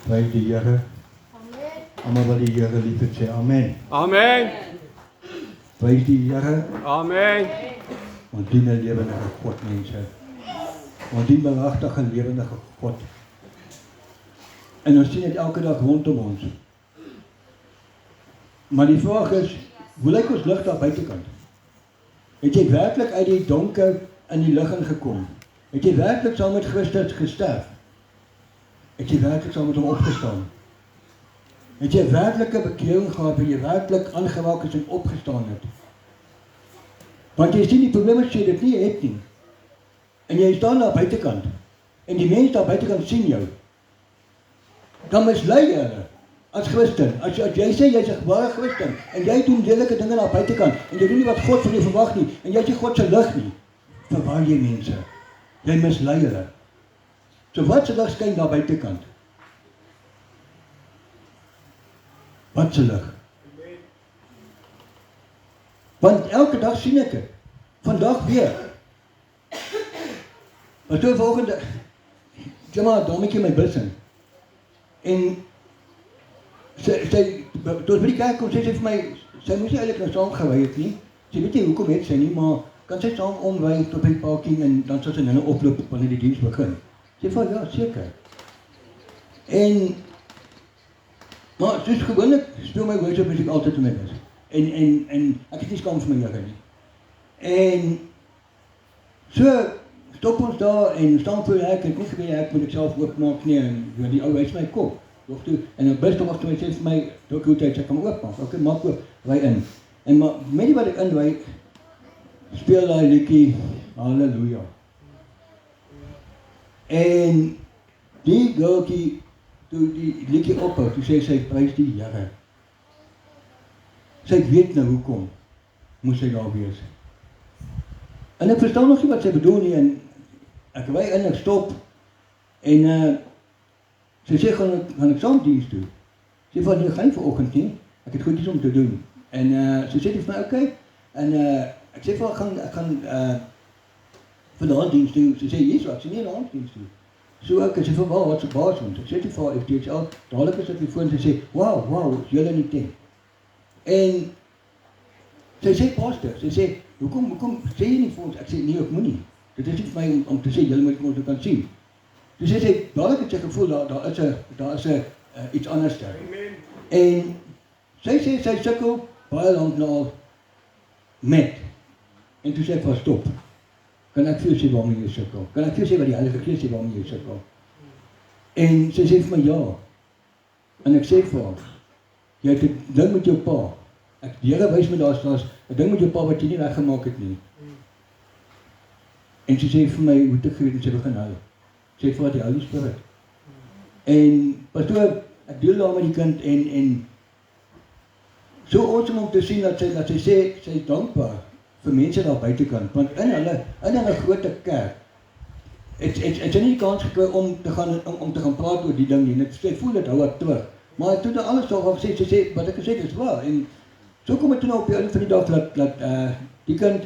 Prys die Here. Almal wat die Here liefhet sê amen. Amen. Prys die Here. Amen. Ons dien 'n lewendige God, mense. Ons dien 'n magtige lewendige God. En ons sien dit elke dag rondom ons. Maar die vraag is, hoe lyk ons lig daar buitekant? Het jy werklik uit die donker in die lig ingekom? Het jy werklik saam met Christus gesterf? Het jy werklik saam met hom opgestaan? Het jy werklik 'n bekering gehad, waar jy werklik aangeraak is en opgestaan het? Want jy sien, die probleem is jy dit nie het nie. En jy staan daar buitekant. En die mense daar buitekant sien jou. Dan mislei jy hulle as Christen. As jy sê jy's 'n ware Christen en jy doen lelike dinge daar buitekant en jy doen nie wat God van jou verwag nie en jy is nie God se lig nie, verwar jy mense. Jy mislei hulle. So wat se lig skyn daar buitekant? Wat se lig? Want elke dag sien ek dit. Vandag weer. Maar toe volgende, maar dommetjie my bus in. En sy toe by die kerk kom, sê sy vir my, sy moes nie eintlik nou saam gery het nie. Sy weet nie hoekom het sy nie, maar kan sy saam omry tot by die parking en dan sal sy nou oploop wanneer die diens begin. Sy sê, ja, seker. En maar soos gewoonlik speel my worship musiek altyd in my bus. En ek is nie skaam vir my Here nie. En so stop ons daar en staan voor die hek, ek moet vir die hek moet ek self oopmaak nie, en die ou wys my kop. En dan bus tog toe sê vir my, dalk hoe tyd ek kan oopmaak. Okay, maak oop, ry in. En maar met die wat ek inry, speel daai liedjie, Halleluja. En die girltjie, toe die liedjie ophou, toe sê sy, prys die Here. Sy weet nou hoekom moes sy daar wees. En ek verstaan nog nie wat sy bedoel nie, en ek ry in, ek stop, en sy sê, gaan ek saam diens toe? Sy sê, nee, gaan vanoggend nie, ek het goed iets om te doen. En sy sê vir my, okay, en ek sê vir haar, ek gaan vandaan diens toe. Sy sê, Jesus, ek sê nie in ons diens toe. So ek sê vir haar, wat se baas ons? Ek sê vir haar, FTHL, dadelik is dit die foon, sy sê, wow, is julle nie tent? En sy sê, pastor, sy sê, hoekom sê jy nie vir ons? Ek sê, nee, ek moet nie. Dit is nie vir my om te sê, julle moet ons kan sien. Dus sy sê, dadelik het sy gevoel, daar is iets anders daar. En sy sê, sy sukkel baie lank nou met. En toe sê ek vir stop. Kan ek vir jou sê waarom jy sukkel? Kan ek vir jou sê wat die Heilige Gees sê waarom jy sukkel? En sy sê vir my ja. En ek sê vir haar, jy het 'n ding met jou pa. Die Here wys my daar's 'n ding met jou pa wat jy nie weggemaak het nie. En sy sê vir my, hoe te geweet, en sy begin huil. Sê vir die Holy Spirit. En pastoor, ek deel daar met die kind en so awesome om te sien dat sy sê, sy is dankbaar vir mense daar buitekant, want in hulle groot kerk het sy nie die kans gekry om te gaan praat oor die ding nie, en sy voel dit hou haar terug, maar toe dit alles al gesê, sy sê, wat ek gesê het is waar, en so kom het toe nou op die einde van die dag, dat die kind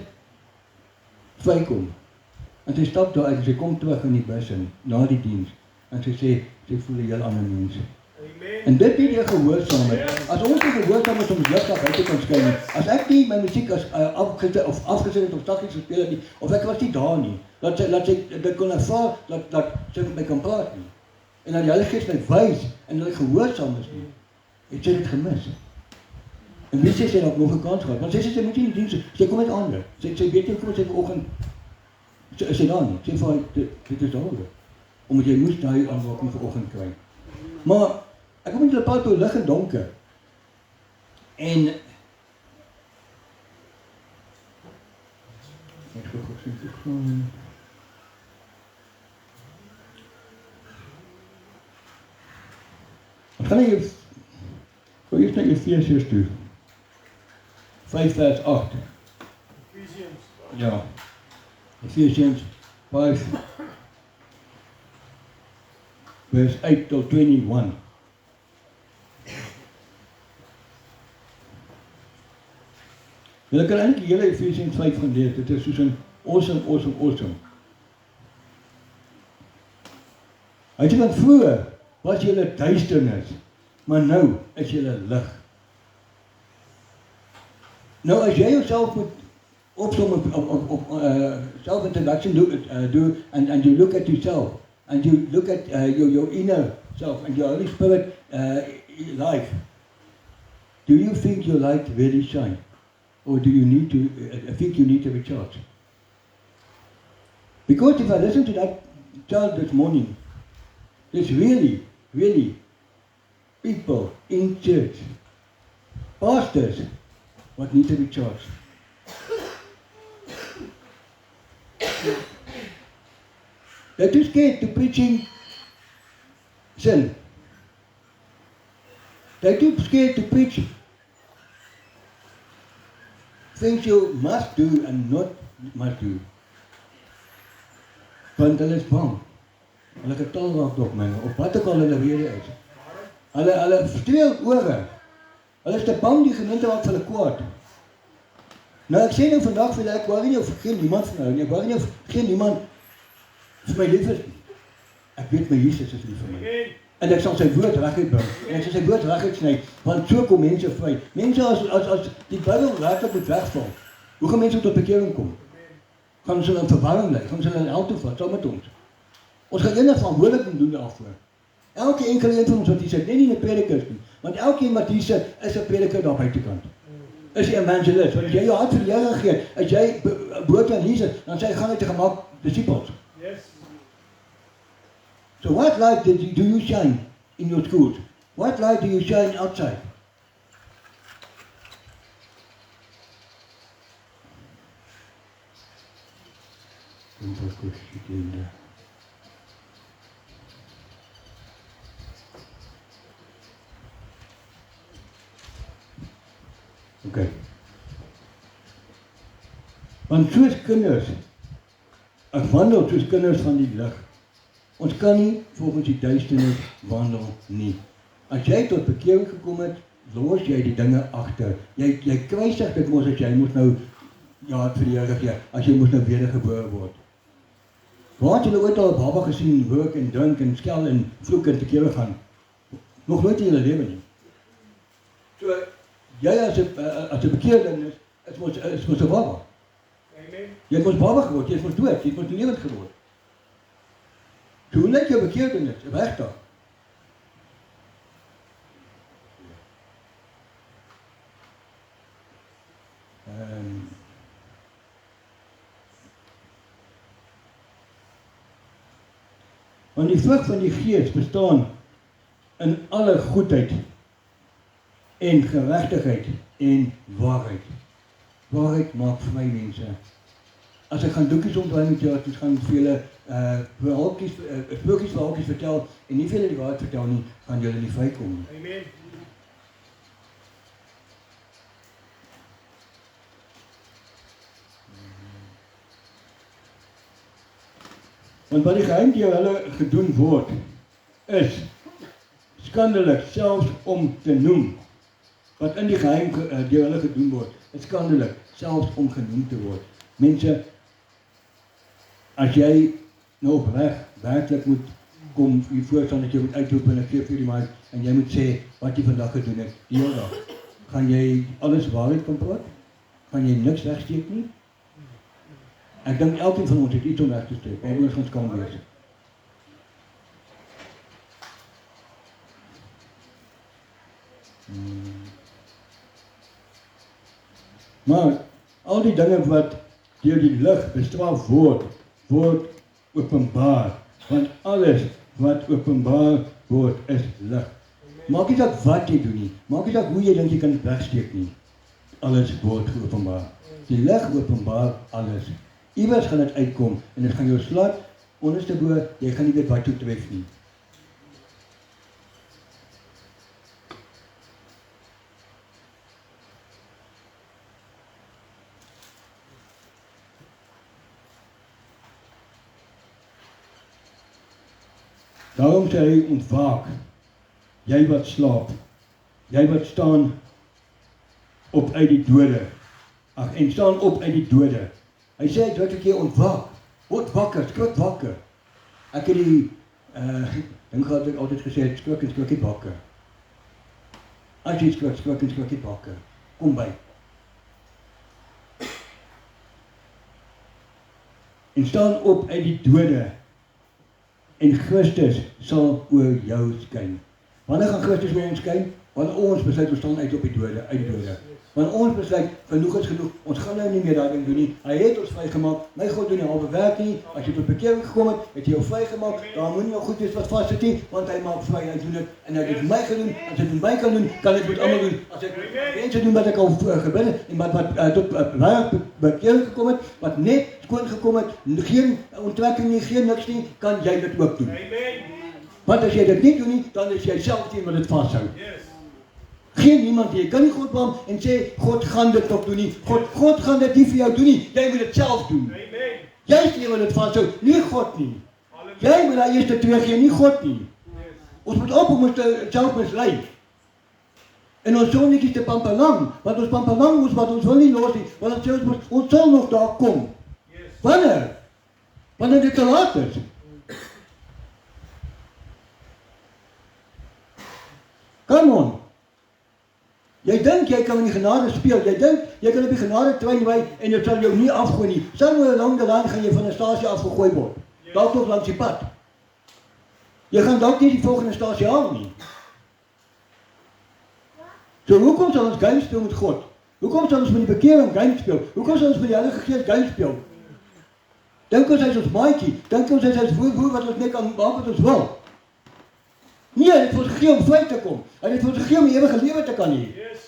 vrykom, en sy stap daar uit, en sy kom terug in die bus in, na die diens, en sy sê, sy voel die heel ander mense. En dit het jy gehoorsaam het. As ons nie gehoorsaam het om lig daar buite kan skyn, as ek nie my musiek as afgesit het of stakkies gespeel het nie, of ek was nie daar nie, dat sy dit kon ervaar, dat sy met my kan praat nie. En dat die Heilige Gees my wys, en dat ek gehoorsaam is nie, het sy dit gemis. En wie sê sy dat nog 'n kans gehad, want sy sê sy moet nie in die diens, sy kom met ander, sy weet nie hoe sy vanoggend, sy daar nie, sy vir dit is daar, omdat jy moes daai aanraking vanoggend kry. Maar ek kom met julle praat oor lig en donker. En ek gaan hier voor eerst naar Efesiërs toe. 5 vers 8. Ja. Efesiërs 5 vers 8 tot 21. Julle kan eintlik die hele Efesiërs 5 gaan lees. Dit is soos 'n awesome. Hy het dan vroeër was julle duisternis, maar nou is julle lig. Nou as jy jouself moet opsom self-introduction do and you look at yourself, and you look at your inner self and your Holy Spirit life, do you think your light really shine? Or do you need to, think you need to recharge? Because if I listen to that child this morning, there's really people in church, pastors, what need to be charged. They're too scared to preaching sin. They're too scared to preach things you must do and not must do. Want hulle is bang. Hulle getal raak op my, of wat ook al hulle rede is. Hulle streel ore. Hulle is te bang die gemeente maak vir hulle kwaad. Nou ek sê nou vandag vir hulle, ek wou nie of geen niemand van hulle nie, ek wou nie of geen niemand vir my lief is nie. Ek weet my Jesus is lief vir my. En ek sal sy woord reguit bring. En ek sal sy woord reguit sny, want so kom mense vry. Mense as die Bybel werklik moet wegval, hoe gaan mense tot bekering kom? Gaan ons hulle in verwarring lei, gaan ons hulle in hel toe vat, saam met ons. Ons gaan enig verantwoordelik doen daarvoor. Elke enkele een van ons wat hier sit, nie 'n prediker nie, want elkeen wat hier sit, is 'n prediker daar buitekant. Is 'n evangelist, want as jy jou hart vir die Here gee, as jy brood aan Jesus, dan sê hy gaan uit te gemaak disippels. Yes. So what light do you shine in your schools? What light do you shine outside? Okay. Want soos kinders, ek wandel soos kinders van die lig. Ons kan nie volgens die duisternis wandel nie. As jy tot bekering gekom het, los jy die dinge agter. Jy kruisig dit mos as jy moet nou ja vir die Here gee, as jy moet nou wedergebore word. Waar het julle ooit al 'n baba gesien rook en drink en skel en vloek en te kere gaan? Nog nooit in julle lewe nie. So jy as 'n bekeerling is mos 'n baba. Amen. Jy het mos baba geword, jy is mos dood, jy het mos lewend geword. So hoe lyk jou bekeerling is, regtig? Want die vrug van die Gees bestaan in alle goedheid en geregtigheid en waarheid. Waarheid maak vry mense. As ek gaan doekies ontwyn met jou, ek gaan vir julle verhaaltjies vertel en nie vir julle die waarheid vertel nie, gaan julle nie vrykom nie. Amen. Want wat die geheim deur hulle gedoen word, is skandelik selfs om te noem. Wat in die geheim deur hulle gedoen word, is skandelik selfs om genoem te word. Mense, as jy nou opreg werklik moet kom hier voorstaan dat jy moet uitroep en ek gee vir die mic en jy moet sê wat jy vandag gedoen het, die hele dag, gaan jy alles waarheid kan praat? Gaan jy niks wegsteek nie? Ek dink elkeen van ons het iets om weg te steek, maar ons kan wees. Maar al die dinge wat deur die lig bestraf word openbaar, want alles wat openbaar word is lig. Maak nie saak wat jy doen nie, maak nie saak hoe jy dink jy kan dit wegsteek nie. Alles word geopenbaar. Die lig openbaar alles. Iewers gaan dit uitkom en dit gaan jou slat onderste bo, jy gaan nie weet wat toe tref nie. Daarom sê hy, ontwaak, jy wat slaap, jy wat staan op uit die dode, en staan op uit die dode. Hy sê, ek keer ontwaak, word wakker, skrik wakker. Ek het dan het ek altyd gesê, skrik en skrikkie bakke. As jy skrik en skrikkie bakke. Kom by. En staan op uit die dode. En Christus sal oor jou skyn. Wanneer gaan Christus oor ons skyn? Wanneer ons besluit ons staan uit op die dode, uit die dode. Wanneer ons besluit, genoeg is genoeg, ons gaan nou nie meer daai ding doen nie. Hy het ons vrygemaak. My God doen nie halve werk nie. As jy tot bekering gekom het jy jou vrygemaak. Daar moenie jou goed wees wat vassit nie, want hy maak vry. Hy doen dit en hy het dit my gedoen. As hy dit my kan doen, kan ek dit almal doen. As ek mense doen wat ek al gebid het en wat tot bekering gekom het, wat net skoon gekom het, geen onttrekking nie, geen niks nie, kan jy dit ook doen. Amen. Want as jy dit nie doen nie, dan is jy self die wat dit vashou. Yes. Geen niemand, jy kan nie God blam en sê, God gaan dit nog doen nie. God gaan dit nie vir jou doen nie, jy moet dit self doen. Amen. Jy is die wat dit vashou, nie God nie. Halleluja. Jy moet daai eerste twee gee, nie God nie. Yes. Ons moet op om ons self mislei. En ons sonnetjies te pampelang, want ons pampelang ons wat ons wil nie los nie, want ons sê ons sal nog daar kom. Yes. Wanneer? Wanneer dit te laat is. Come on. Jy dink jy kan in die genade speel, jy dink jy kan op die genade trein ry en dit sal jou nie afgooi nie. Somewhere along the line gaan jy van 'n stasie af gegooi word. Dalk nog langs die pad. Jy gaan dalk nie die volgende stasie haal nie. So hoekom sal ons game speel met God? Hoekom sal ons met die bekering game speel? Hoekom sal ons met die Heilige Gees game speel? Dink ons hy is ons maatjie, dink ons hy is ons woer wat ons net kan maak wat ons wil. Nee, hy het vir ons gegee om vry te kom. Hy het vir ons gegee om die ewige lewe te kan hê. Yes.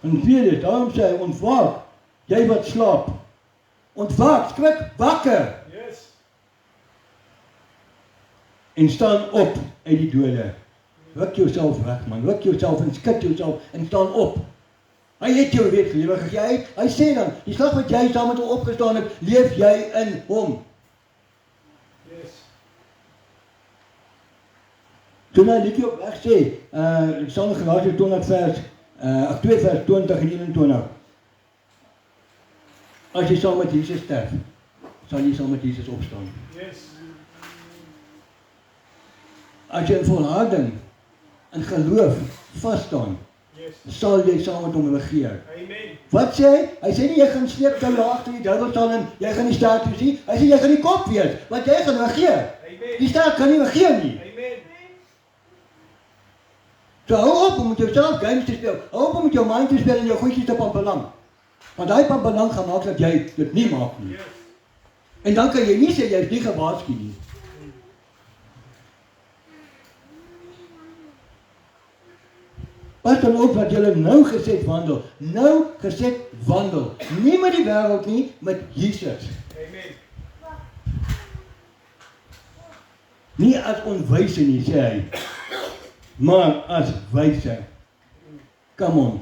En vierde, daarom sê hy, ontwaak, jy wat slaap. Ontwaak, skrik wakker. Yes. En staan op uit die dode. Ruk jouself weg man, ruk jouself en skud jouself en staan op. Hy het jou weer lewe gegee. Hy sê dan, die slag wat jy saam met hom opgestaan het, leef jy in hom. Yes. Toen hy liedjie op weg sê, ek sal nog Galasië 20 vers, 2 vers 20 en 21. As jy saam met Jesus sterf, sal jy saam met Jesus opstaan. Yes. As jy in volharding, in geloof, vasstaan, Yes. sal jy saam met hom regeer. Amen. Wat sê hy? Hy sê nie jy gaan sleep jou agter die duiwel staan en jy gaan nie staat wees nie. Hy sê jy gaan die kop wees, want jy gaan regeer. Amen. Die staat kan nie regeer nie. Amen. So hou op om met jouself games te speel. Hou op om met jou mind te speel en jou goedjies te pampelang. Want daai pampelang gaan maak dat jy dit nie maak nie. Yes. En dan kan jy nie sê jy is nie gewaarsku nie. Pas dan op dat jy nou geset wandel. Nou geset wandel. Nie met die wêreld nie, met Jesus. Amen. Nie as onwyse nie, sê hy. Maar as wyse. Come on.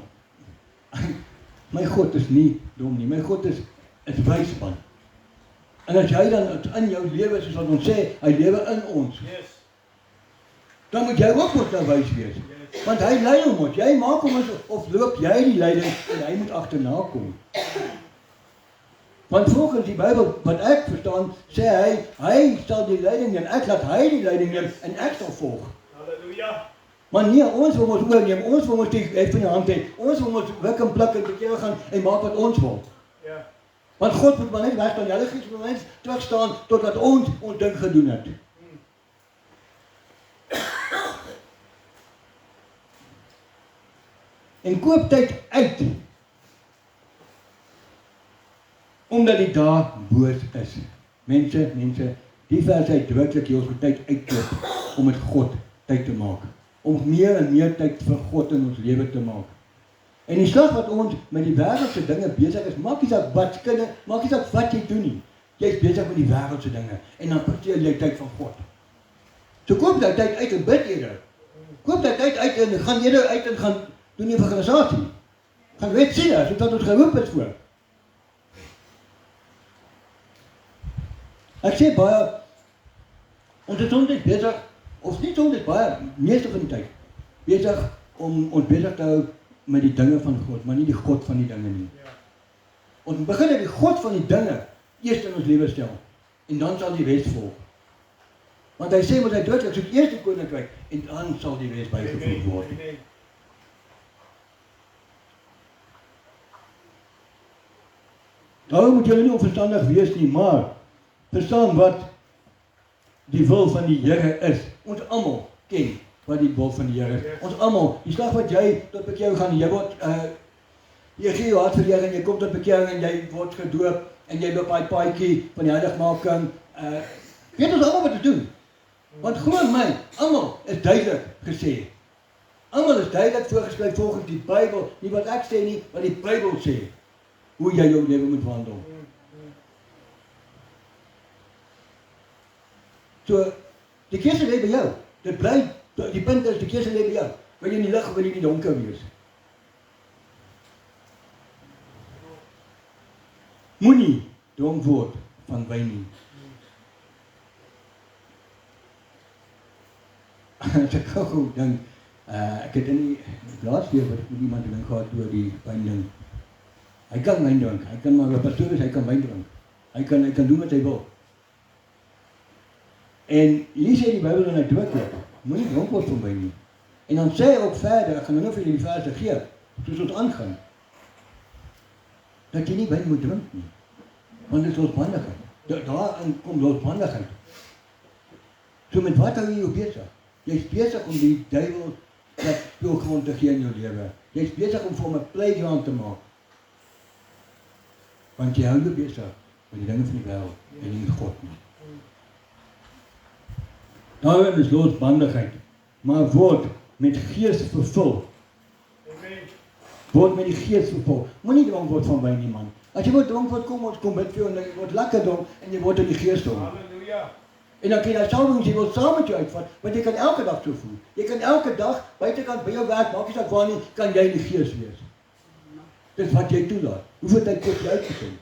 My God is nie dom nie. My God is wys man. En as jy dan in jou lewe, soos wat ons sê, hy lewe in ons. Yes. Dan moet jy ook moet nou wys wees. Want hy lei hom, jy maak hom of loop jy die leiding en hy moet agterna kom. Want volgens die Bybel wat ek verstaan, sê hy sal die leiding neem, ek laat hy die leiding neem en ek sal volg. Halleluja. Maar nee, ons wil ons oorneem, ons wil ons die van die hand hê, ons wil ons wik en pluk en bekeer gaan en maak wat ons wil. Ja. Want God moet maar net wegstaan, die Heilige Gees moet net terugstaan totdat ons ding gedoen het. En koop tyd uit, omdat die dag boos is. Mense, die vers uitdruklik, jy ons moet tyd uitkoop, om met God tyd te maak. Om meer en meer tyd vir God in ons lewe te maak. En die slag wat ons met die wêreldse dinge besig is, maak nie saak wat skinde, maak nie saak wat jy doen nie. Jy is besig met die wêreldse dinge, en dan verteel jy tyd van God. So koop jy tyd uit en bid eerder. Koop jy tyd uit en gaan eerder uit en gaan doen die evangelisasie. Gaan weet sien, sodat ons geroep is voor. Ek sê baie, ons is soms bezig, of nie soms baie, meeste van die tyd, bezig om ons bezig te hou met die dinge van God, maar nie die God van die dinge nie. Ons begin met die God van die dinge, eers in ons lewe stel. En dan sal die res volg. Want hy sê met hy dood, ek soek eers die koninkryk en dan sal die res bygevoeg word. Amen. Daarom moet julle nie onverstandig wees nie, maar verstaan wat die wil van die Here is. Ons almal ken wat die wil van die Here is. Yes. Ons almal, die slag wat jy tot bekering gaan, jy word jy gee jou hart vir die Here en jy kom tot bekering en jy word gedoop en jy loop daai paadjie van die heiligmaking. Weet ons almal wat te doen. Want glo my, almal is duidelik gesê. Almal is duidelik voorgeskryf volgens die Bybel, nie wat ek sê nie, wat die Bybel sê. Hoe jy jou lewe moet wandel. So, die keuse lê by jou. Dit bly, die punt is, die keuse lê by jou. Wil jy in die lig of wil jy in die donker wees? Moenie dronk word van wyn nie. As ek gou dink, ek het in die laatste keer wat ek met iemand ding gehad oor die wyn ding. Hy kan wyn drink, hy kan maar 'n pastoor is, hy kan wyn drink. Hy kan doen wat hy wil. En hier sê die Bybel uitdruklik, moenie dronk word van wyn nie. En dan sê hy ook verder, ek gaan nou vir julle die verse gee, soos dit aangaan, dat jy nie wyn moet drink nie. Want dit is losbandigheid. Daarin kom losbandigheid. So met wat hou jy jou besig? Jy is besig om die duiwel dat speelgrond te gee in jou lewe. Jy is besig om vir hom 'n playground te maak. Want jy hou jou besig met die dinge van die wêreld en nie met God nie. Daarin is losbandigheid, maar word met gees vervul. Amen. Word met die gees vervul. Moenie dronk word van wyn nie, man. As jy word dronk word, kom ons kom bid vir jou en jy word lekker dronk en jy word in die gees dronk. Halleluja. En dan kan jy daai salwing jy wil saam met jou uitvat, want jy kan elke dag so voel. Jy kan elke dag buitekant by jou werk, maak nie saak waar nie, kan jy in die gees wees. Dis wat jy toelaat. Hoeveel tyd kos jy uitgevind?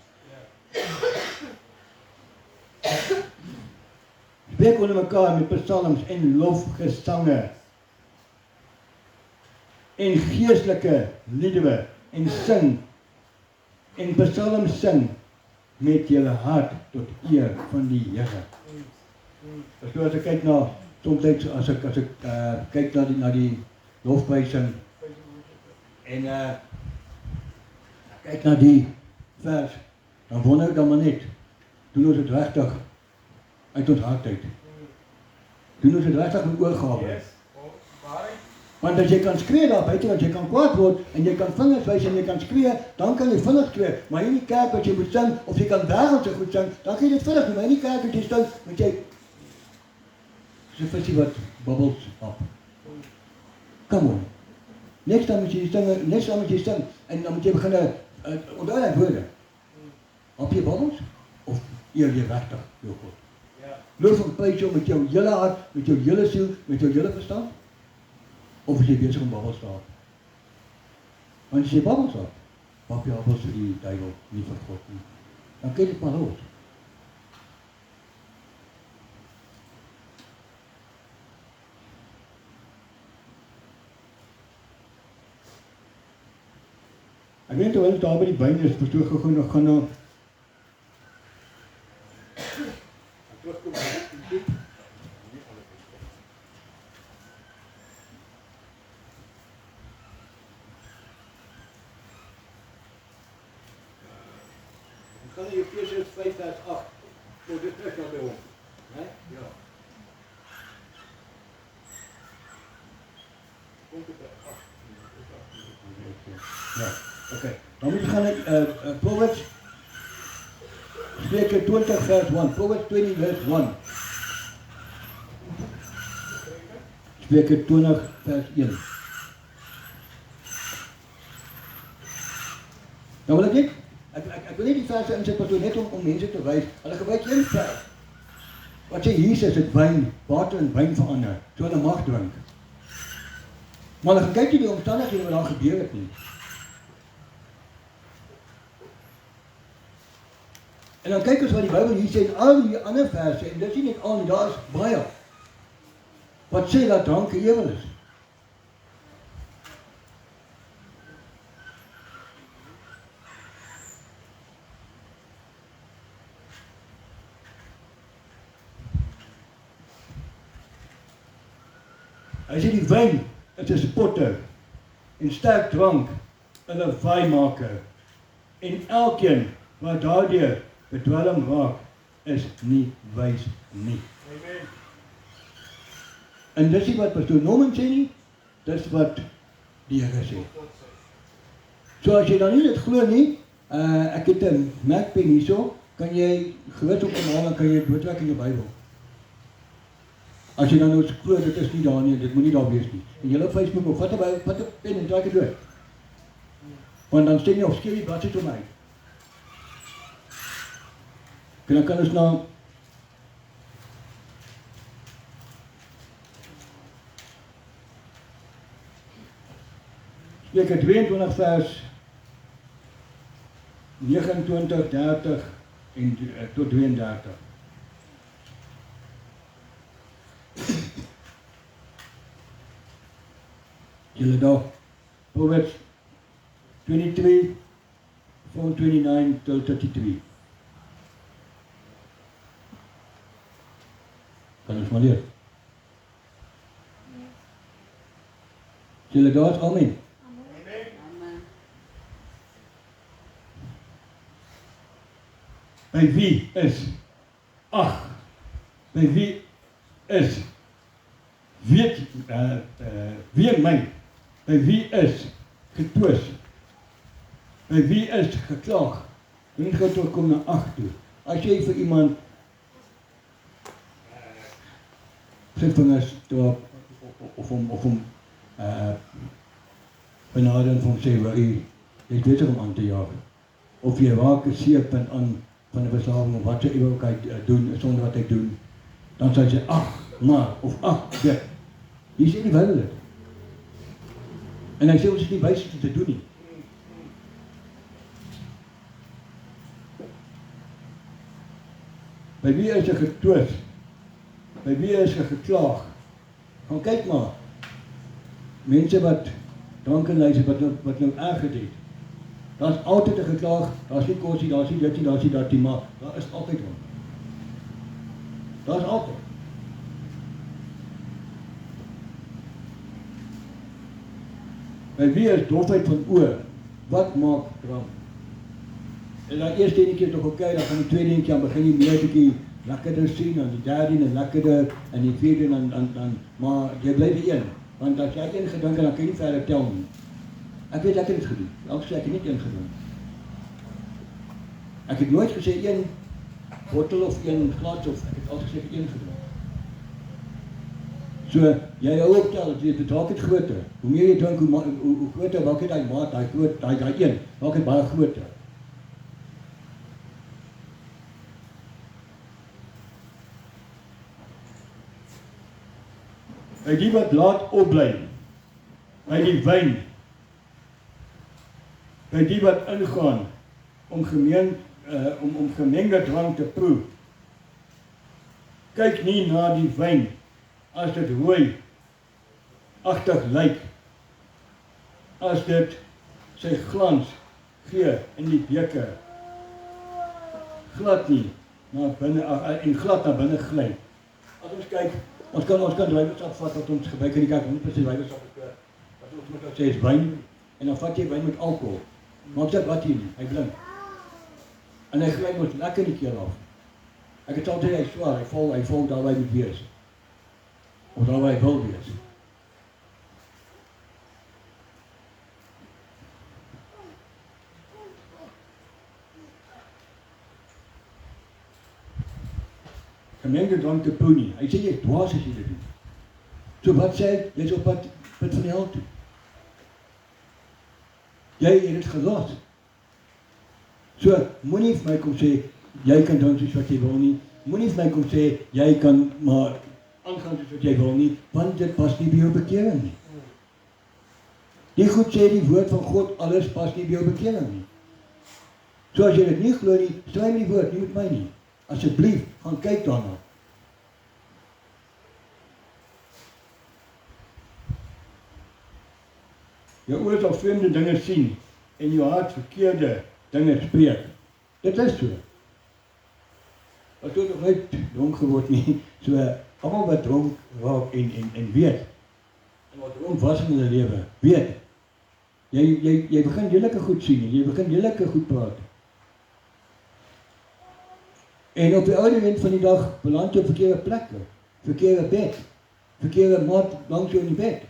Spreek onder mekaar met psalms en lofgesange en geestelike liedere en sing en psalms sing met julle hart tot eer van die Here. So as ek kyk na soms as ek kyk na die lofprysing en kyk na die vers, dan wonder ek dan maar net, doen ons dit regtig uit ons hart uit. Doen ons dit regtig met oorgawe. Yes. Waarheid. Want as jy kan skree daar buite, want jy kan kwaad word en jy kan vingers wys en jy kan skree, dan kan jy vinnig skree. Maar in die kerk wat jy moet sing of jy kan wêreldse goed sing, dan kan jy dit vinnig doen. Maar in die kerk wat jy sing, moet jy so visie wat bubbles op. Come on. Next time moet jy sing en dan moet jy begin onthou daai woorde. Op jy bubbles of eer jy regtig jou God. Ja. Loof en prys hom met jou hele hart, met jou hele siel, met jou hele verstand. Of is jy besig om babbels te haal? Want as jy babbels haal, maak jy babbels vir die duiwel, nie vir God nie. Dan kyk dit maar los. Ek weet toe ons daar by die byn is, verstoog gegaan nog gaan na gaan jy Efesiërs 5 vers 8. So dit terug na by hom. Né? Ja. Kom dit by 8. Ja. Okay. Dan moet jy gaan Proverbs Spreuke 20 vers 1. Proverbs 20 vers 1. Spreuke 20 vers 1. Nou wil ek net Ek wil nie die verse insit wat net om mense te wys. Hulle gebruik een vers. Wat sê Jesus het wyn, water en wyn verander, so hulle mag drink. Maar hulle kyk nie die omstandighede wat daar gebeur het nie. En dan kyk ons wat die Bybel hier sê en al die ander verse en dis nie net al nie, daar is baie. Wat sê dat drank ewel is? Hy sê die wyn is 'n spotter en sterk drank 'n lawaaimaker. En elkeen wat daardeur bedwelm raak, is nie wys nie. Amen. En dis nie wat pastoor Norman sê nie, dis wat die Here sê. So as jy dan nie dit glo nie, ek het 'n merkpen hierso, kan jy gerus op kom haal en kan jy dit doortrek in jou Bybel. As jy dan nou glo dit is nie daar nie, dit moet nie daar wees nie. En jy op Facebook of vat 'n pen en trek dit dood. Want dan stem jy op skielik bladsy toe my. En dan kan ons na Spreuke 22 vers 29, 30 en tot 32. Julle daar, Proverbs 23, from 29 till 33. Kan ons maar leer. Julle daar, amen. By wie is by wie is weet wie my by wie is getwis by wie is geklaag en gaan terugkom na 8 toe as jy vir iemand sy vingers toe of hom benader en hom sê waar jy is beter om aan te jaag of jy raak 'n seerpunt aan van 'n verslawing of wat jy ook al doen sonder wat hy doen, dan sê jy maar of dit. Jy sê nie Bybel dit. En hy sê ons is nie wys om te doen nie. By wie is jy getwis? By wie is jy geklaag? Gaan kyk maar. Mense wat drank en luister wat nou erg het. Daar's altyd 'n geklaag, daar's nie kos nie, daar's nie dit nie, daar's nie dat nie, maar daar is altyd hom. Daar's altyd. By wie is dofheid van oor? Wat maak drank? En dan eerste enetjie is nog oké, dan gaan die tweede enetjie aan begin jy meer bietjie lekkerder sien, en die derde en lekkerder, en die vierde dan maar jy bly by een. Want as jy een gedrink het, dan kan jy nie verder tel nie. Ek weet ek het dit gedoen. Ek sê ek het nie een gedoen. Ek het nooit gesê een bottel of een glas of ek het altyd gesê ek het een gedoen. So jy ook tel, jy betrek dit groter. Hoe meer jy drink, hoe groter maak jy daai maat, daai groot, daai een, maak dit baie groter. By die wat laat opbly, by die wyn, by die wat ingaan om gemengde drank te proe. Kyk nie na die wyn as dit rooi agtig lyk, as dit sy glans gee in die beker, glad nie na binne en glad na binne gly. As ons kyk, ons kan druiwesap vat wat ons gebruik in die kerk, nie presies druiwesap wat ons moet sê is wyn, en dan vat jy wyn met alkohol. Maar ek sê wat hier nie, hy blink. En hy gly mos lekker die keel af. Ek het altyd hy swaar, hy val daar waar hy moet wees. Of daar waar hy wil wees. Gemengde drank te proe nie. Hy sê jy is dwaas as jy dit doen. So wat sê hy? Jy is op pad van die hel toe. Jy het dit gelos. So, moenie vir my kom sê, jy kan doen soos wat jy wil nie. Moenie vir my kom sê, jy kan maar aangaan soos wat jy wil nie, want dit pas nie by jou bekering nie. Die goed sê die woord van God, alles pas nie by jou bekering nie. So as jy dit nie glo nie, stry met die woord, nie met my nie. Asseblief, gaan kyk daarna. Jou oor sal vreemde dinge sien en jou hart verkeerde dinge spreek. Dit is so. Wat het nog nooit dronk geword nie. So, almal wat dronk raak en weet, en wat hom was in hulle lewe, weet, jy begin heelike goed sien, jy begin heelike goed praat. En op die oude end van die dag beland jy op verkeerde plekke, verkeerde bed, verkeerde maat langs jou in die bed.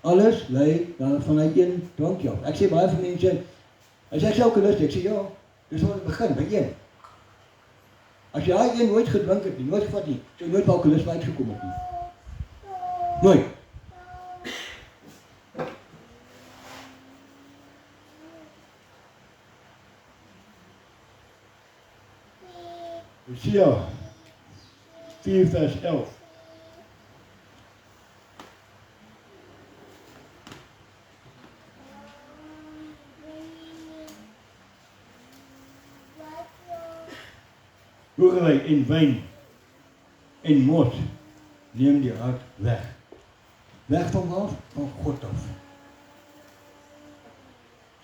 Alles lei vanuit een drankie af. Ek sê baie van mense, as jy alkoholist, ek sê ja, dis waar het begin, by een. As jy daai een nooit gedrink het nie, nooit gevat nie, sou jy nooit by alkoholisme uitgekom het nie. Nooit. Hosea 4 vers 11. Boerdery en wyn en mos neem die hart weg. Weg van waar? Van God af.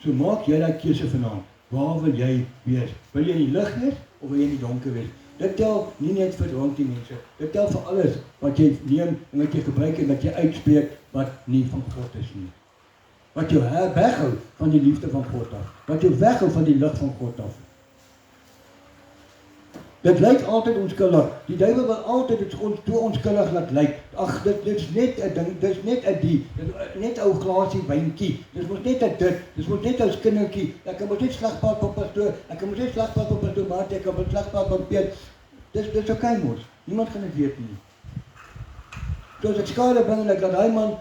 So maak jy daai keuse vanaand. Waar wil jy wees? Wil jy in die lig wees of wil jy in die donker wees? Dit tel nie net vir dronkie mense. Dit tel vir alles wat jy neem en wat jy gebruik en wat jy uitspreek wat nie van God is nie. Wat jou weghou van die liefde van God af. Wat jou weghou van die lig van God af. Dit lyk altyd onskuldig. Die duiwel wil altyd ons toe onskuldig laat lyk. Ag, dit is net 'n ding, dit is net 'n net 'n ou glasie wyntjie. Dit moet net 'n dit moet net 'n kindertjie. Ek moet net slagpad op pastoor, ek moet net slagpad op pastoor Maarten, ek moet slagpad op Piet. Dis okay mos. Niemand gaan dit weet nie. Dus ek skade bring en ek laat daai man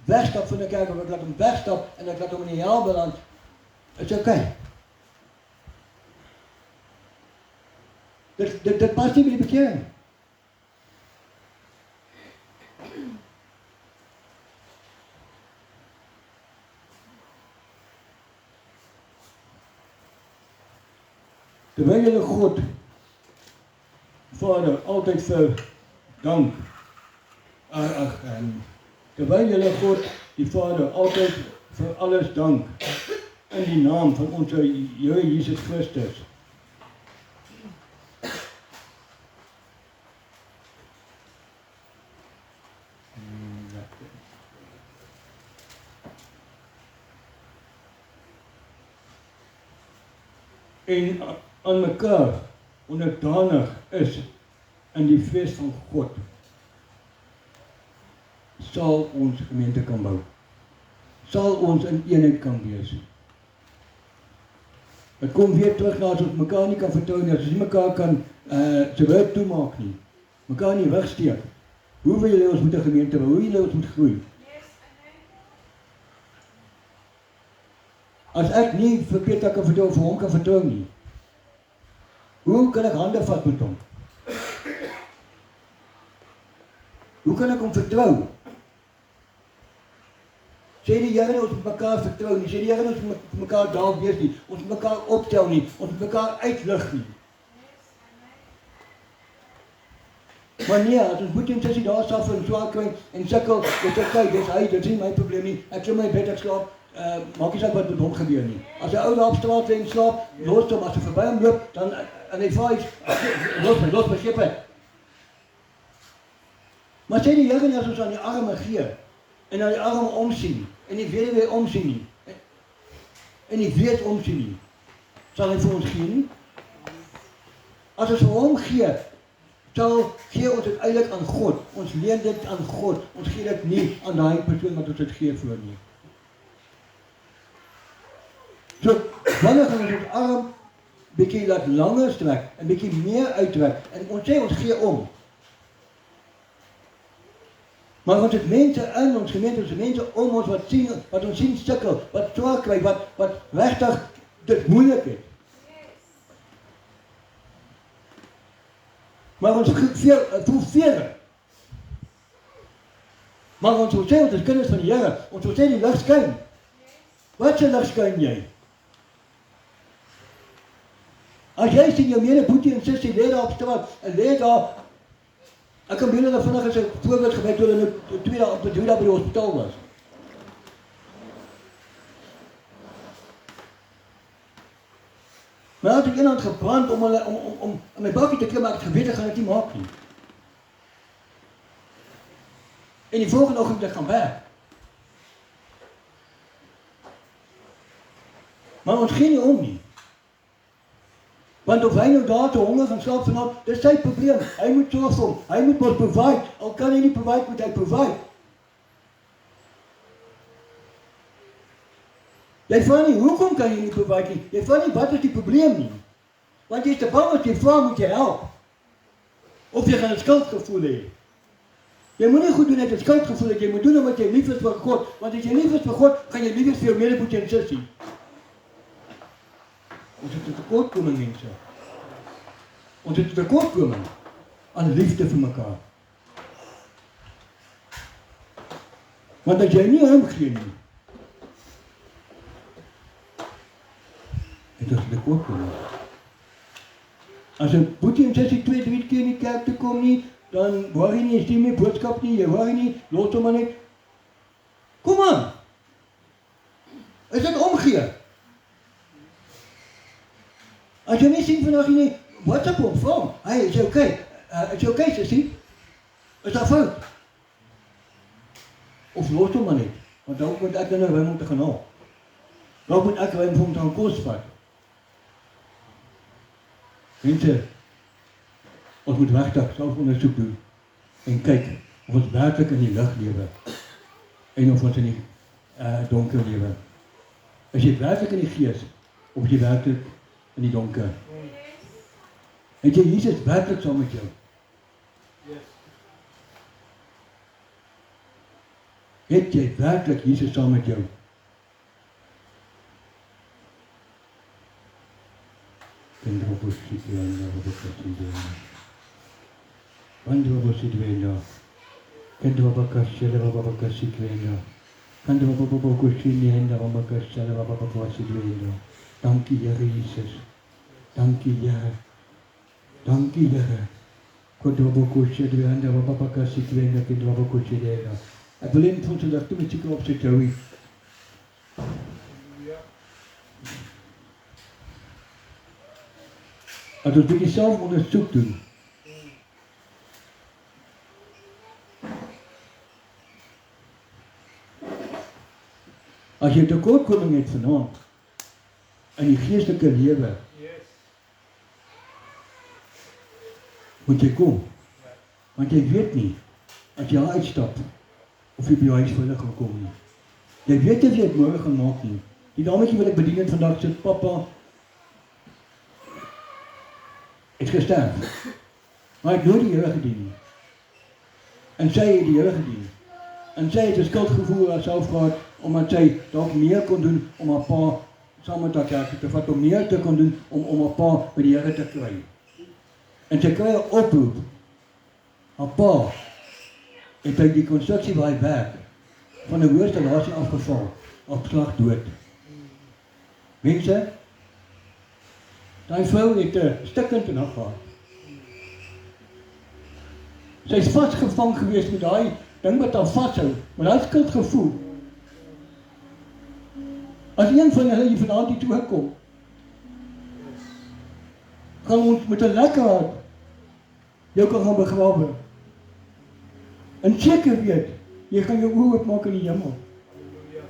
wegstap van die kerk, of ek laat hom wegstap en ek laat hom in die hel beland. Is okay. Dit pas nie by die bekering. Terwyl julle God, Vader, altyd vir dank, terwyl julle God, die Vader, altyd vir alles dank, in die naam van ons Here Jesus Christus, en aan mekaar onderdanig is in die fees van God, sal ons gemeente kan bou. Sal ons in eenheid kan wees. Het kom weer terug na as ons mekaar nie kan vertrou nie, as ons nie mekaar kan se werk toemaak nie, mekaar nie wegsteek. Hoe wil julle ons moet 'n gemeente bou? Hoe wil julle ons moet groei? As ek nie vir Peter kan vertrou, vir hom kan vertrou nie, hoe kan ek hande vat met hom? Hoe kan ek hom vertrou? Sê die Here ons moet mekaar vertrou nie, sê die Here ons moet mekaar dalk wees nie, ons moet mekaar optel nie, ons moet mekaar uitlig nie. Maar nee, as ons moet en sissie daar saf en swaar kry en sukkel, dis okay, dis hy, dit is nie my probleem nie, ek klim my bed, ek slaap, maak nie saak wat met hom gebeur nie. As 'n ou daar op straat lê en slaap, los hom, as hy verby hom loop, dan en hy vaai, los my skepe. Maar sê die Here nie as ons aan die arme gee, en aan die arme omsien, en die weduwee omsien nie, en die wees omsien nie, sal hy vir ons gee nie? As ons vir hom gee, sal gee ons dit eintlik aan God, ons leen dit aan God, ons gee dit nie aan daai persoon wat ons dit gee voor nie. So, wanneer gaan ons ons arm bietjie laat langer strek, en bietjie meer uittrek, en ons sê ons gee om. Maar ons het mense in ons gemeente, ons mense om ons wat ons sien sukkel, wat swaar kry, wat regtig dit moeilik het. Maar ons voel veer. Maar ons wil sê, ons is kinders van die Here, ons wil sê die lig skyn. Wat se lig skyn jy? As jy sien jou mede boetie en sussie lê daar op straat, en lê daar, ek kan hulle vinnig as 'n voorbeeld gebruik toe hulle 2 dae op die hospitaal was. Maar had ek iemand gebrand om my bakkie te klim, maar ek het geweet ek gaan dit nie maak nie. En die volgende oggend gaan werk. Maar ons gee nie om nie. Want of hy nou daar te honger gaan slaap vanavond, dis sy probleem. Hy moet sorg vir hom. Hy moet ons provide. Al kan hy nie provide, moet hy provide. Jy vra nie, hoekom kan jy nie provide nie? Jy vra nie, wat is die probleem nie? Want jy is te bang as jy vra, moet jy help. Of jy gaan 'n skuldgevoel hê. Jy moet nie goed doen uit 'n skuldgevoel hê, jy moet doen omdat jy lief is vir God. Want as jy lief is vir God, gaan jy lief is vir jou medebroer en sussie. Ons het 'n tekortkoming, mense. Ons het 'n tekortkoming aan liefde vir mekaar. Want as jy nie omgee nie, het ons 'n tekortkoming. As 'n boetie en sussie 2-3 keer in die kerk toe kom nie, dan hoor jy nie, stuur nie boodskap nie, jy hoor nie, los hom maar net. Kom aan! Is dit omgee? As jy nie sien vandag nie, WhatsApp hom, vra hom. Hey, is jy okay? Is jy okay, sussie? Is daar fout? Of los hom maar net. Want dan moet ek nou by hom te gaan haal. Dan moet ek by hom te gaan kos vat. Mense, ons moet regtig self ondersoek doen en kyk of ons werklik in die lig lewe en of ons in die donker lewe. Is jy werklik in die gees of is jy werklik in die donker? Het jy Jesus werklik saam met jou? Het jy werklik Jesus saam met jou? Kendra Sidwenda, Kendra Sidwenda, Kendra Bakashela Sidwenda, Kendra Sidwenda. Dankie Here Jesus. Dankie Here. Dankie Here. Kendra Sidwenda, Bakashela, Kendra Sidwenda. Ek wil net ons vandag toe met seker opsit Joey. As ons bietjie self ondersoek doen. As jy tekortkoming het vanaand in die geestelike lewe, moet jy kom. Want jy weet nie, as jy uitstap, of jy by jou huis veilig gaan kom nie. Jy weet of jy het môre gaan maak nie. Die dametjie wat ek bedien het vandag sê, papa, het gesterf. Maar ek het nooit die Here gedien nie. En sy het die Here gedien. En sy het 'n skuldgevoel aan self gehad, omdat sy dalk meer kon doen om haar pa saam met haar kerk te vat, om meer te kon doen om haar pa by die Here te kry. En sy kry 'n oproep. Haar pa het by die konstruksie waar hy werk, van 'n hoë installasie afgeval, op slag dood. Mense, daai vrou het 'n stikkend in haar gehad. Sy is vasgevang gewees met daai ding wat haar vashou, met daai skuldgevoel. As een van hulle hier vanaand hier toe kom, gaan ons met 'n lekker hart jou kan gaan begrawe. En seker weet, jy gaan jou oë oopmaak in die hemel.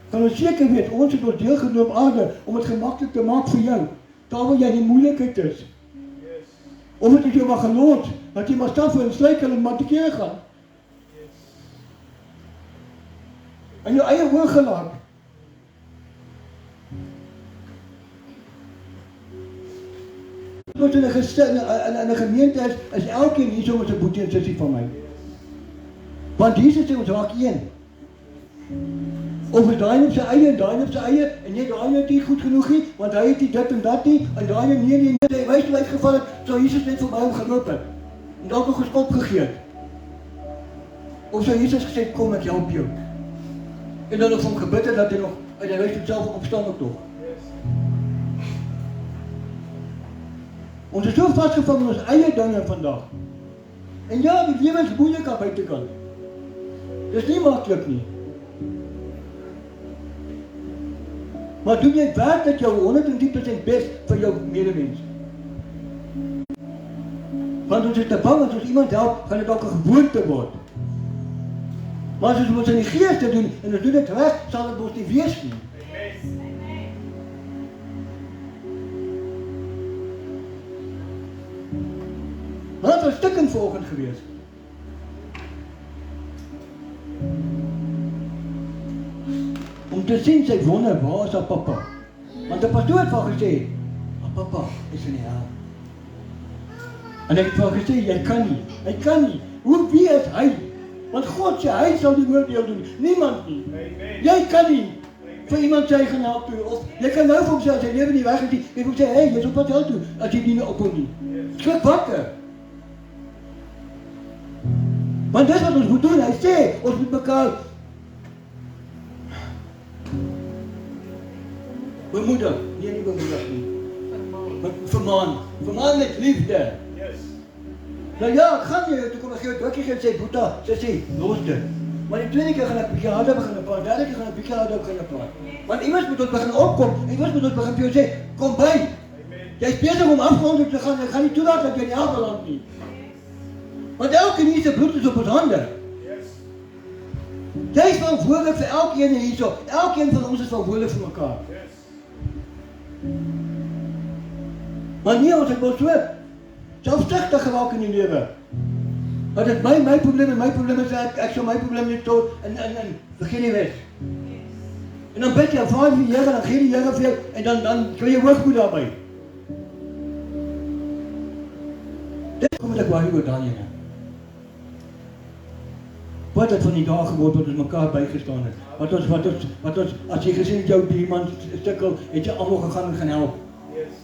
Kan ons seker weet, ons het ons deel gedoen op aarde om dit gemaklik te maak vir jou. Daar waar jy in die moeilikheid is. Of het jou maar geloot, dat jy maar stap en struikel en maar te kere gaan. En jou eie oor gelaat. Ons in 'n gemeente is elkeen hier so met 'n boetie en sussie van my. Want Jesus sê ons raak een. Of is daai op sy eie en daai op sy eie en net daai net nie goed genoeg nie, want hy het nie dit en dat nie, en daai nee, hy wys hoe uitgeval het, so Jesus net vir my geloop het. En dalk 'n geskop gegee het. Of so Jesus gesê, kom ek help jou. En dan nog van gebid het dat hy nog uit die huis self opstaan ook nog. Ons is so vasgevang in ons eie dinge vandag. En ja, die lewe is moeilik aan buitekant. Dis nie maklik nie. Maar doen jy werklik jou 110% bes vir jou medemens? Want ons is te bang as ons iemand help, gaan dit dalk 'n gewoonte word. Maar as ons in die gees te doen, en ons doen dit reg, sal dit ons nie wees nie. Amen. Maar het was stikkend vanoggend gewees. Om te sien sy wonder, waar is haar papa? Want die pastoor het van gesê, haar papa is in die hel. En ek het van gesê, jy kan nie. Hoe wie is hy? Want God sê, hy sal die oordeel doen, niemand nie. Amen. Jy kan nie vir iemand sê, gaan help toe, of jy kan nou vir hom sê, as hy lewe nie weg is nie, jy moet sê, hey, jy is op wat hel toe, as jy nie ophou nie. Skrik wakker. Want dis wat ons moet doen, hy sê, ons moet mekaar bemoedig, nie bemoedig nie. Vermaan met liefde. Yes. Nou ja, ek gaan jy, toe kom ek jou drukkie gee en sê, Boeta, sy los dit. Maar die tweede keer gaan ek bietjie harder begin praat, derde keer gaan ek bietjie harder begin praat. Want iemand moet ons begin opkom, en iemand moet ons begin vir jou sê, kom by. Jy is besig om afgrond te gaan, ek gaan nie toelaat dat jy in die hel beland nie. Want elke nie se bloed is op ons hande. Yes. Jy is verantwoordelik vir elkeen hierso. Elkeen van ons is verantwoordelik vir mekaar. Yes. Maar nie ons het wel so selfsugtig geraak in die lewe. Dat dit my probleem is ek sou my probleem net tot en vergeet nie weg. En dan bid jy, vaar die Here, dan gee die Here vir jou en dan kry jy hoogmoed daarbey. Dit kom met ek waar oor daai ene. Wat het van die dae geword wat ons mekaar bygestaan het. Wat ons as jy gesien het jou buurman sukkel, het jy almal gegaan en gaan help. Yes.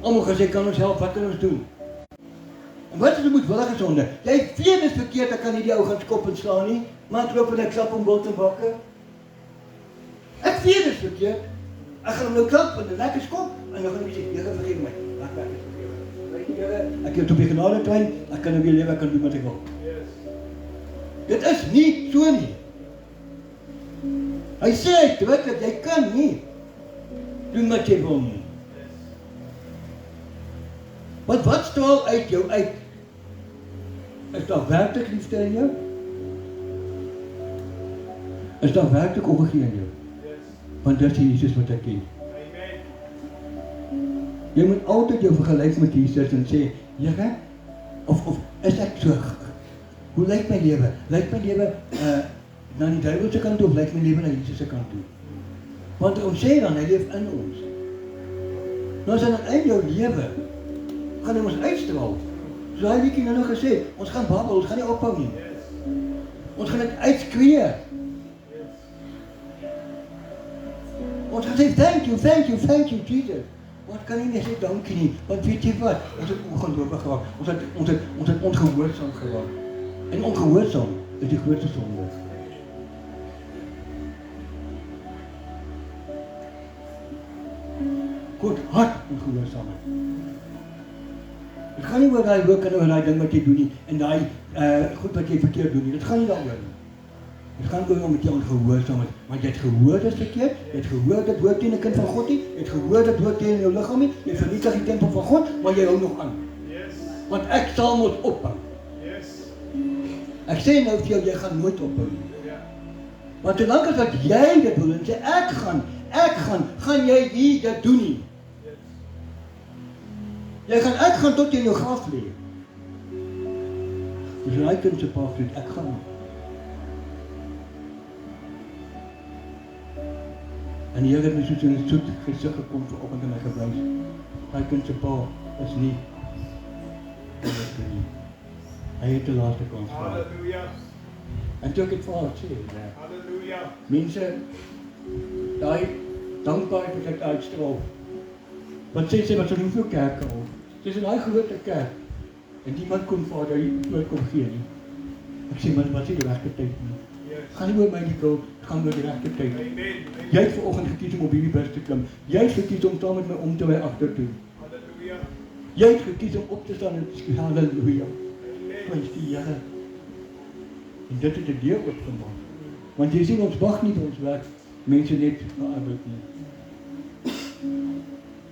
Almal gesê kan ons help, wat kan ons doen? En wat is die moedwillige sonde? Jy weet dis verkeerd, ek kan nie die ou gaan skop en slaan nie, maar ek loop en ek klap om bot en bakke. Ek weet dis verkeerd. Ek gaan hom nou klap en 'n lekker skop en dan gaan ek sê, Here vergewe my. Laat ek vergewe. Weet jy, Here, ek het op die genade trein, ek kan nou weer lewe, ek kan doen wat ek wil. Yes. Dit is nie so nie. Hy sê uitdruklik, jy kan nie doen wat jy wil nie. Want wat straal uit jou uit? Is daar werklik liefde in jou? Is daar werklik omgegee in jou? Yes. Want dit is Jesus wat ek ken. Amen. Jy moet altyd jou vergelyk met Jesus en sê, Here, of is ek so? Hoe lyk my lewe? Lyk my lewe na die duiwel se kant toe of lyk my lewe na Jesus se kant toe? Want ons sê dan, hy leef in ons. Nou as hy in jou lewe, gaan hy ons uitstraal. So hy liedjie nou gesê, ons gaan babbel, ons gaan nie ophou nie. Yes. Ons gaan dit uitskree. Yes. Ons gaan sê, thank you, Jesus. Wat kan nie sê dankie nie, want weet jy wat? Ons het ongeloofig geraak. Ons het ongehoorsaam geraak. En ongehoorsaam is die grootste sonde. God hart ongehoorsaamheid. Dit gaan nie oor daai hoek en oor daai ding wat jy doen nie en daai goed wat jy verkeerd doen nie. Dit gaan nie daaroor nie. Dit gaan oor om met jou ongehoorsaamheid. Want jy het gehoor dit is verkeerd, jy het gehoor dit hoort teen 'n kind van God nie, jy het gehoor dit hoort teen jou liggaam nie, jy vernietig die tempel van God, maar jy hou nog aan. Yes. Want ek sal moet ophou. Yes. Ek sê nou vir jou, jy gaan nooit ophou nie. Ja. Want solank as wat jy dit wil en sê gaan jy nie dit doen nie. Yes. Ek gaan tot jy in jou graf lê. Dis hy kan se pa sê ek gaan. En die Here het my soos in 'n soet gesig gekom vanoggend en my gewys. Hy kan se pa is nie. Hy het die laaste kans gehad. Halleluja. En toe ek het vir haar sê, Halleluja. mense, daai dankbaarheid wat ek uitstraal. Want sê wat so hoeveel kerke al. Dis 'n daai groot kerk. En die man kom vader hier nooit kom gee nie. Ek sê maar wat is die regte tyd nie. Yes. Gaan nie oor my nie bro, gaan oor die regte tyd. Amen. Jy het vanoggend gekies om op hierdie bus te klim. Jy het gekies om saam met my om te ry agtertoe. Halleluja. Jy het gekies om op te staan en te sê halleluja. Amen. Prys die Here. En dit het 'n deur oopgemaak. Want jy sien ons wag nie vir ons werk mense net vir arbeid nie.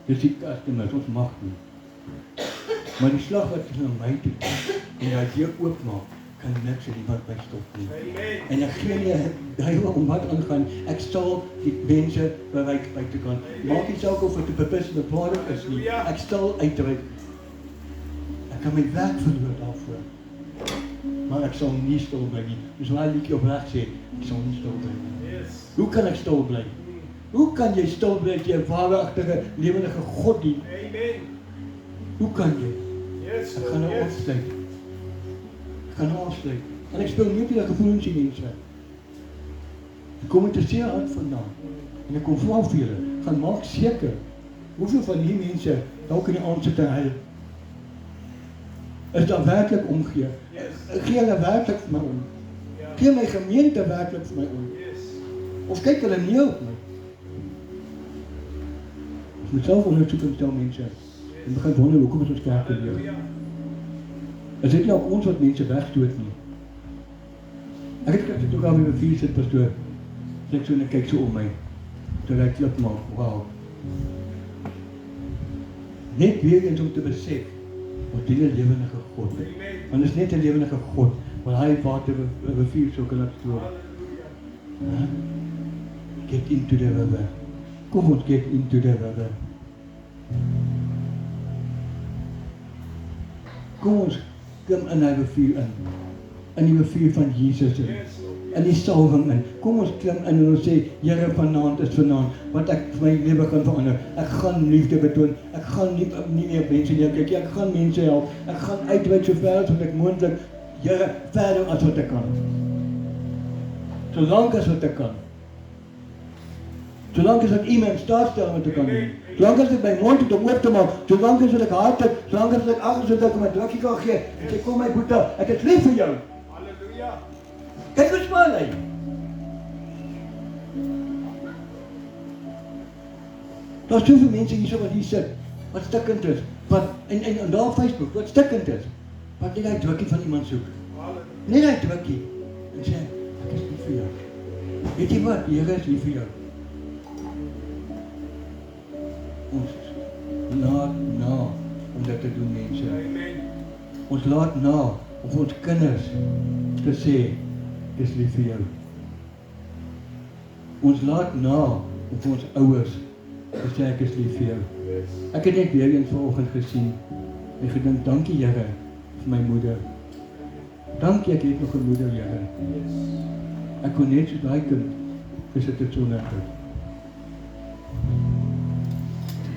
Dis die customers, ons mag nie. Maar die slag wat na my toe kom en hy deur oopmaak, kan niks en niemand my stop nie. Amen. En ek gee nie duiwel om wat aangaan. Ek stel die mense bereik uit te kan. Maak nie saak of dit 'n purpose of product is nie. Ek stel uitreik. Ek kan my werk verloor daarvoor. Maar ek sal nie stil bly nie. Dis waar liedjie opreg sê, ek sal nie stil bly nie. Yes. Hoe kan ek stil bly? Hoe kan jy stil bly as jy 'n waaragtige, lewendige God dien? Amen. Hoe kan jy? Yes. Ek gaan nou Yes. afsluit. Ek gaan nou afsluit. En ek speel nie op die gevoelens die mense. Ek kom met 'n seer hart vandaan. En ek kom vra vir julle, gaan maak seker. Hoeveel van hierdie mense dalk in die aand sit en huil? Is daar werklik omgee? Yes. Gee hulle werklik vir my om? Ja. Gee my gemeente werklik vir my om? Yes. Of kyk hulle nie op my? Ons moet self ondersoek en stel mense. En begin wonder, hoekom is ons kerk leeg? Halleluja. Is dit nie ook ons wat mense wegstoot nie? Ek het ook al by my vier sit pastoor. Ek so en ek kyk so om my. Terwyl ek klip maak, wow. Net weer eens om te besef, wat die lewendige God. Amen. Want is net 'n lewendige God, want hy water rivier so kan laat stroom. Halleluja. Get into the river. Kom ons get into the river. Kom ons klim in die rivier in. In die rivier van Jesus in. Yes. In die salwing in. Kom ons klim in en ons sê, Here, vanaand is vanaand, wat ek vir my lewe gaan verander. Ek gaan liefde betoon. Ek gaan nie meer mense neerkyk nie. Ek gaan mense help. Ek gaan uitwyk so ver as wat ek moontlik. Here, verder as wat ek kan. Solank as wat ek kan. Solank as ek iemand staat stel met te kan doen. Solank as ek my mond het om oop te maak. Solank as ek hart het. Solank as ek alles wat ek om 'n drukkie kan gee. En sê, kom my boetie, ek is lief vir jou. Halleluja. Kyk hoe smaal hy. Daar's soveel mense hierso wat hier sit, wat stikkend is, wat en daar op Facebook, wat stikkend is, wat net daai drukkie van iemand soek. Halleluja. Net daai drukkie. En sê, ek is lief vir jou. Weet jy wat? Die Here is lief vir jou. Ons laat na om dit te doen, mense. Amen. Ons laat na om vir ons kinders te sê, ek is lief vir jou. Ons laat na om vir ons ouers te sê, ek is lief vir jou. Yes. Ek het net weer eens vanoggend gesien en gedink, dankie Here vir my moeder. Dankie, ek het nog 'n moeder, Here. Yes. Ek kon net so daai kind gesit het sonder dit.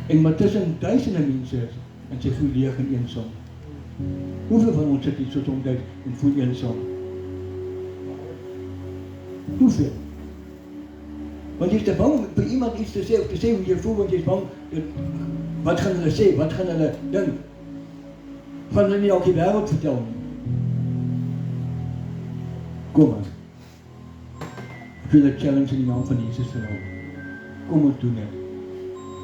En maar tussen duisende mense is, en sy voel leeg en eensaam. Hoeveel van ons sit hier so soms en voel eensaam? Hoeveel? Want jy is te bang om by iemand iets te sê, of te sê hoe jy voel, want jy is bang, wat gaan hulle sê, wat gaan hulle dink? Gaan hulle nie ook die wêreld vertel nie? Kom aan. Ek wil 'n challenge in die naam van Jesus vanaand. Kom ons doen dit.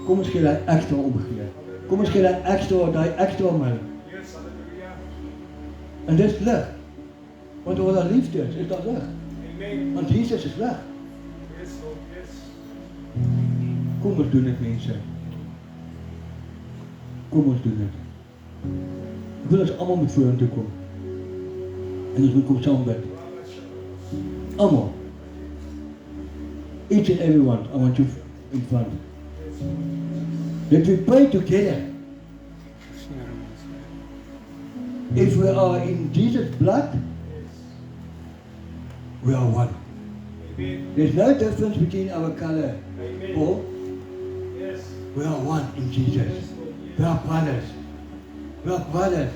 Kom ons gee daai ekstra omgee. Kom ons gee daai ekstra myl. Yes. Halleluja. En dis lig. Want waar daar liefde is daar lig. Amen. Want Jesus is lig. Yes, Lord. Yes. Kom ons doen dit, mense. Kom ons doen dit. Ek wil ons almal met vorentoe kom. En ons moet kom saam bid. Almal. Each and every one, I want you in front. Let we pray together. If we are in Jesus' blood, we are one. Amen. There's no difference between our color. Amen. Paul, Yes. we are one in Jesus. We are brothers. We are brothers.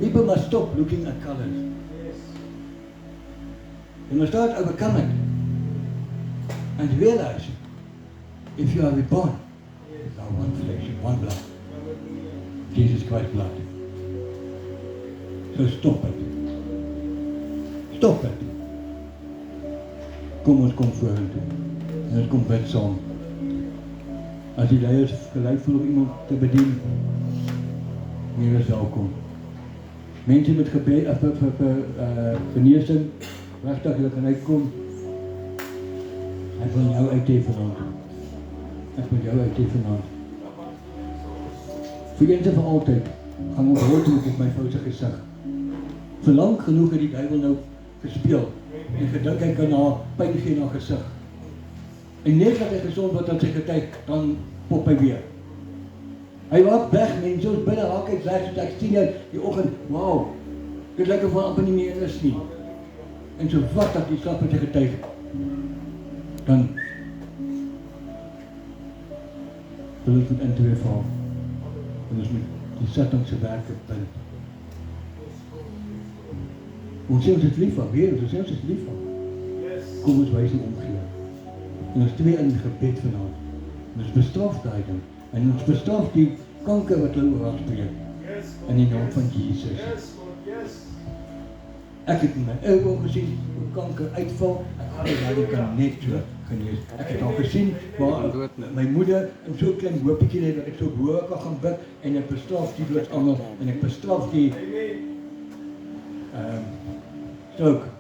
People must stop looking at colors. Yes. You must start overcoming and realize if you are reborn, you are one flesh, one blood. Hallelujah. Jesus Christ's blood. So stop it. Stop it. Kom ons kom vorentoe. En ons kom bid saam. As die leiers gelyk voel om iemand te bedien, meer is welkom. Mense met gebed genesing, regtig hulle kan uitkom. Ek wil jou uit hê vanaand. Ek wil jou uit hê vanaand. Vir eens en vir altyd gaan onthou toe ek my foute gesig. Vir lank genoeg het die duiwel nou gespeel en gedink hy kan haar pyn gee in haar gesig. En net dat hy gesond word aan sy getuig, dan pop hy weer. Hy raak weg, mense, ons binne raak hy weg, soos ek sien die oggend, wow, dit lyk of hy amper nie meer is nie. En so wat dat die stap met sy getuig, dan wil ons moet in twee val. En ons moet die Satan se werke bind. Ons sê ons is lief van, weer, ons sê ons is lief van. Yes. Kom ons wys hom omgee. En ons twee in gebed vanaand. En ons bestraf daai ding. En ons bestraf die kanker wat hulle oor ons spreek. Yes, In die naam van Jesus. Yes, Lord, yes. Ek het in my eie oë gesien hoe kanker uitval en alle kan net so genees. Ek het al gesien waar my moeder in so 'n klein hoopietjie het dat ek so hoog kan gaan bid en ek bestraf die doodsangel en ek bestraf die Amen. stroke